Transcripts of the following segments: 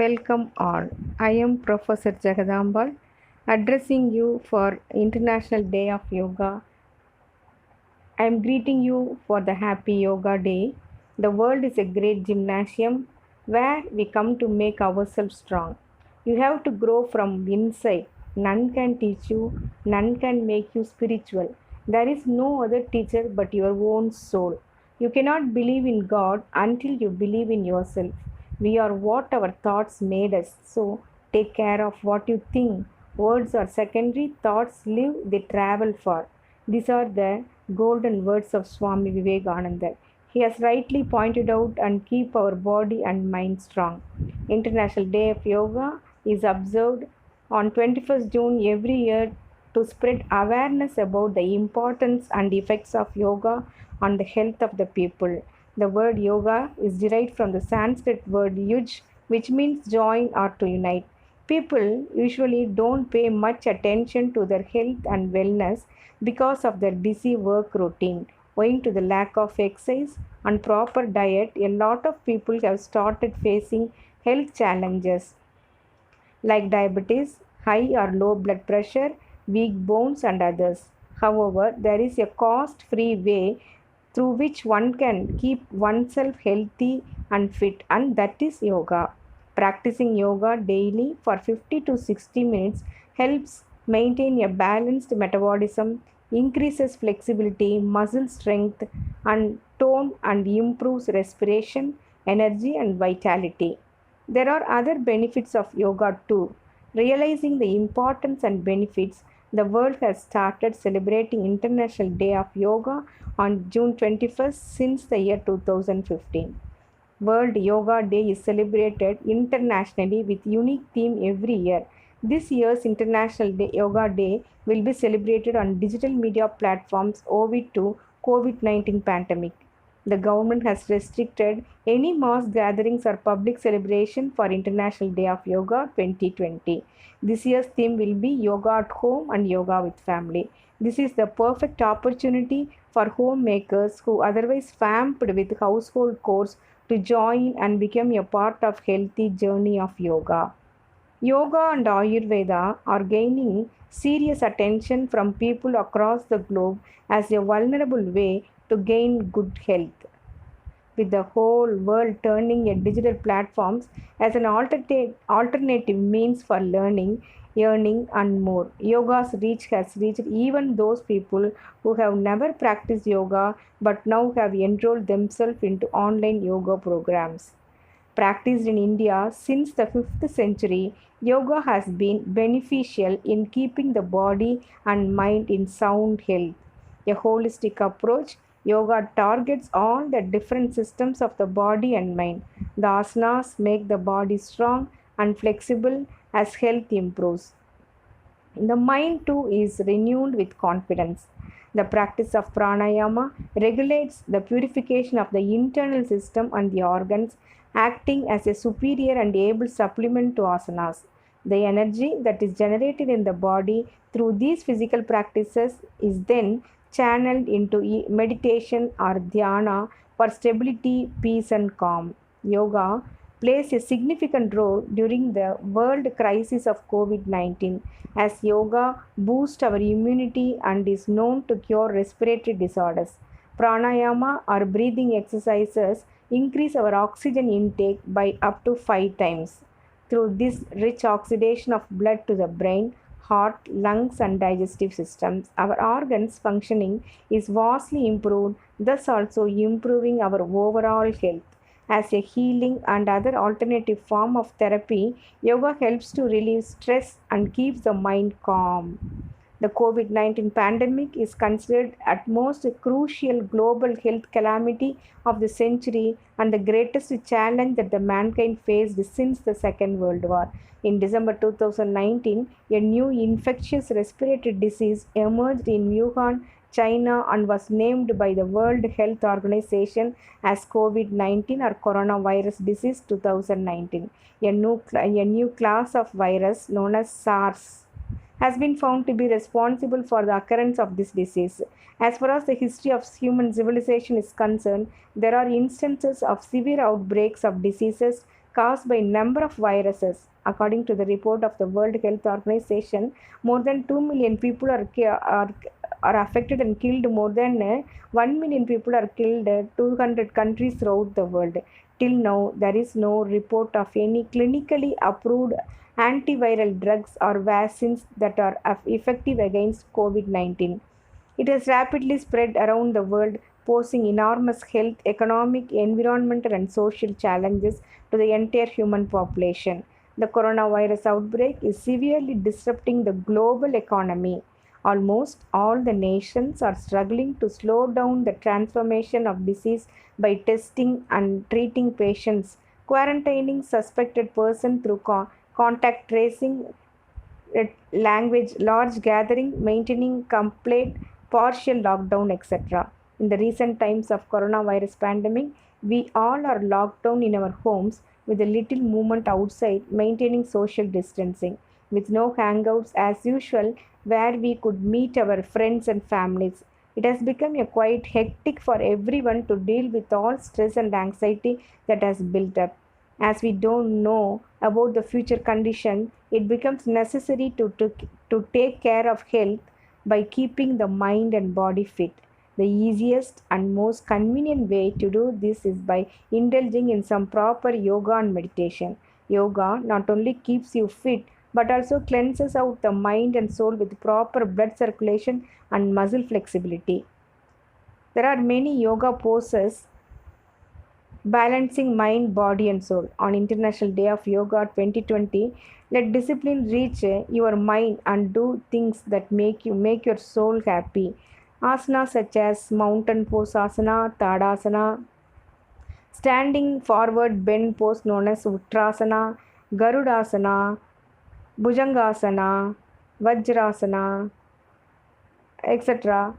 Welcome all. I am Professor Jagadambal addressing you for International Day of Yoga. I am greeting you for the happy yoga day. The world is a great gymnasium where we come to make ourselves strong. You have to grow from inside. None can teach you, none can make you spiritual. There is no other teacher but your own soul. You cannot believe in God until you believe in yourself. We are what our thoughts made us. So take care of what you think. Words are secondary, thoughts live, they travel far. These are the golden words of Swami Vivekananda. He has rightly pointed out and keep our body and mind strong. International Day of Yoga is observed on 21st June every year to spread awareness about the importance and effects of yoga on the health of the people. The word yoga is derived from the Sanskrit word yuj, which means join or to unite. People usually don't pay much attention to their health and wellness because of their busy work routine. Owing to the lack of exercise and proper diet, a lot of people have started facing health challenges like diabetes, high or low blood pressure, weak bones, and others. However, there is a cost free way through which one can keep oneself healthy and fit, and that is yoga. Practicing yoga daily for 50 to 60 minutes helps maintain a balanced metabolism, increases flexibility, muscle strength, and tone, and improves respiration, energy, and vitality. There are other benefits of yoga too. Realizing the importance and benefits, the world has started celebrating International Day of Yoga on June 21st since the year 2015. World Yoga Day is celebrated internationally with unique theme every year. This year's Yoga Day will be celebrated on digital media platforms owing to COVID-19 pandemic. The government has restricted any mass gatherings or public celebration for International Day of Yoga 2020. This year's theme will be Yoga at Home and Yoga with Family. This is the perfect opportunity for homemakers who otherwise swamped with household chores to join and become a part of healthy journey of yoga. Yoga and Ayurveda are gaining serious attention from people across the globe as a vulnerable way to gain good health. With the whole world turning to digital platforms as an alternative means for learning, earning, and more. Yoga's reach has reached even those people who have never practiced yoga but now have enrolled themselves into online yoga programs. Practiced in India since the 5th century, yoga has been beneficial in keeping the body and mind in sound health. A holistic approach, yoga targets all the different systems of the body and mind. The asanas make the body strong and flexible as health improves. The mind too is renewed with confidence. The practice of pranayama regulates the purification of the internal system and the organs, acting as a superior and able supplement to asanas. The energy that is generated in the body through these physical practices is then channeled into meditation or dhyana for stability, peace, and calm. Yoga plays a significant role during the world crisis of COVID 19 as yoga boosts our immunity and is known to cure respiratory disorders. Pranayama or breathing exercises increase our oxygen intake by up to 5 times. Through this rich oxidation of blood to the brain, heart, lungs, and digestive systems, our organs functioning is vastly improved, thus also improving our overall health. As a healing and other alternative form of therapy, yoga helps to relieve stress and keeps the mind calm. The COVID 19 pandemic is considered at most a crucial global health calamity of the century and the greatest challenge that the mankind faced since the Second World War. In December 2019, a new infectious respiratory disease emerged in Wuhan, China, and was named by the World Health Organization as COVID 19 or coronavirus disease 2019. A new class of virus known as SARS has been found to be responsible for the occurrence of this disease. As far as the history of human civilization is concerned, there are instances of severe outbreaks of diseases caused by number of viruses. According to the report of the World Health Organization, more than 2 million people are affected and killed. More than 1 million people are killed 200 countries throughout the world. Till now, there is no report of any clinically approved antiviral drugs or vaccines that are effective against COVID 19. It has rapidly spread around the world, posing enormous health, economic, environmental, and social challenges to the entire human population. The coronavirus outbreak is severely disrupting the global economy. Almost all the nations are struggling to slow down the transformation of disease by testing and treating patients, quarantining suspected persons through contact tracing, language, large gathering, maintaining complete partial lockdown, etc. In the recent times of coronavirus pandemic, we all are locked down in our homes with a little movement outside, maintaining social distancing, with no hangouts as usual where we could meet our friends and families. It has become a quite hectic for everyone to deal with all stress and anxiety that has built up. As we don't know about the future condition, it becomes necessary to take care of health by keeping the mind and body fit. The easiest and most convenient way to do this is by indulging in some proper yoga and meditation. Yoga not only keeps you fit but also cleanses out the mind and soul with proper blood circulation and muscle flexibility. There are many yoga poses balancing mind, body, and soul. On International Day of Yoga 2020, let discipline reach your mind and do things that make your soul happy. Asanas such as mountain pose asana, tadasana, standing forward bend pose known as uttrasana, garudasana, bhujangasana, vajrasana, etc.,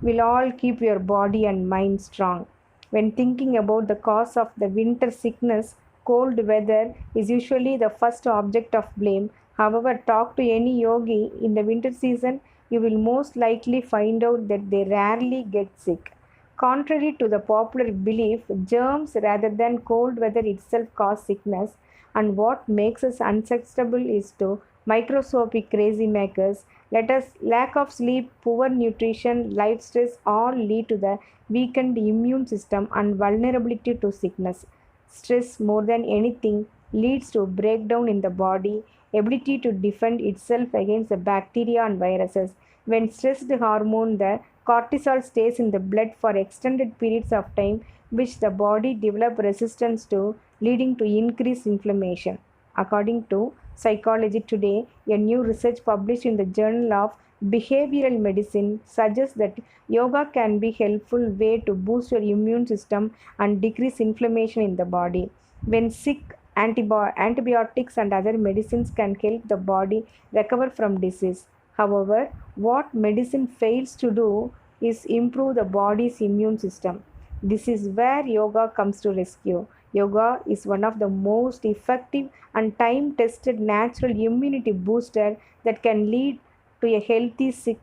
will all keep your body and mind strong. When thinking about the cause of the winter sickness, cold weather is usually the first object of blame. However, talk to any yogi in the winter season, you will most likely find out that they rarely get sick. Contrary to the popular belief, germs rather than cold weather itself cause sickness, and what makes us unsusceptible is to microscopic crazy makers. Let us lack of sleep, poor nutrition, life stress all lead to the weakened immune system and vulnerability to sickness. Stress more than anything leads to breakdown in the body, ability to defend itself against the bacteria and viruses. When stressed hormone the cortisol stays in the blood for extended periods of time, which the body develops resistance to, leading to increased inflammation. According to Psychology Today, a new research published in the Journal of Behavioral Medicine suggests that yoga can be a helpful way to boost your immune system and decrease inflammation in the body. When sick, antibiotics and other medicines can help the body recover from disease. However, what medicine fails to do is improve the body's immune system. This is where yoga comes to rescue. Yoga is one of the most effective and time tested natural immunity booster that can lead to a healthy sick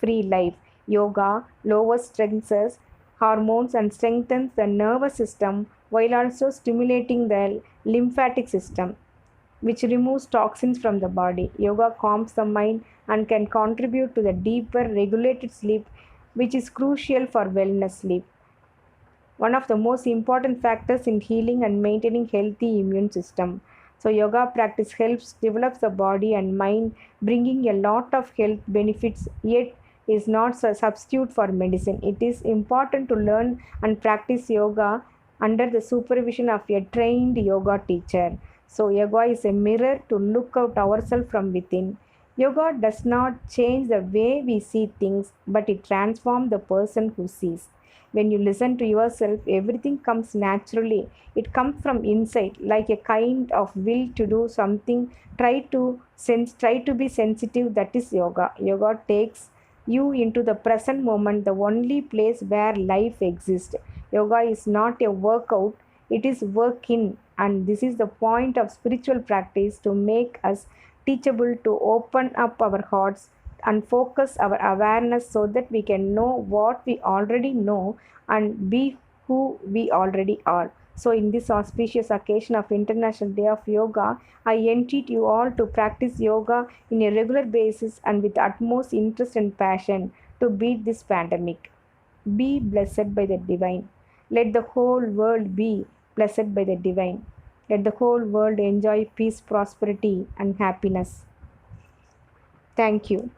free life. Yoga lowers stresses, hormones, and strengthens the nervous system while also stimulating the lymphatic system, which removes toxins from the body. Yoga calms the mind and can contribute to the deeper regulated sleep, which is crucial for wellness sleep. One of the most important factors in healing and maintaining healthy immune system. So yoga practice helps develop the body and mind, bringing a lot of health benefits, yet is not a substitute for medicine. It is important to learn and practice yoga under the supervision of a trained yoga teacher. So yoga is a mirror to look out ourselves from within. Yoga does not change the way we see things, but it transforms the person who sees. When you listen to yourself, everything comes naturally. It comes from inside, like a kind of will to do something. Try to be sensitive. That is yoga. Yoga takes you into the present moment, the only place where life exists. Yoga is not a workout, it is work in. And this is the point of spiritual practice, to make us teachable, to open up our hearts and focus our awareness so that we can know what we already know and be who we already are. So, in this auspicious occasion of International Day of Yoga, I entreat you all to practice yoga in a regular basis and with utmost interest and passion to beat this pandemic. Be blessed by the divine. Let the whole world be blessed by the divine. Let the whole world enjoy peace, prosperity, and happiness. Thank you.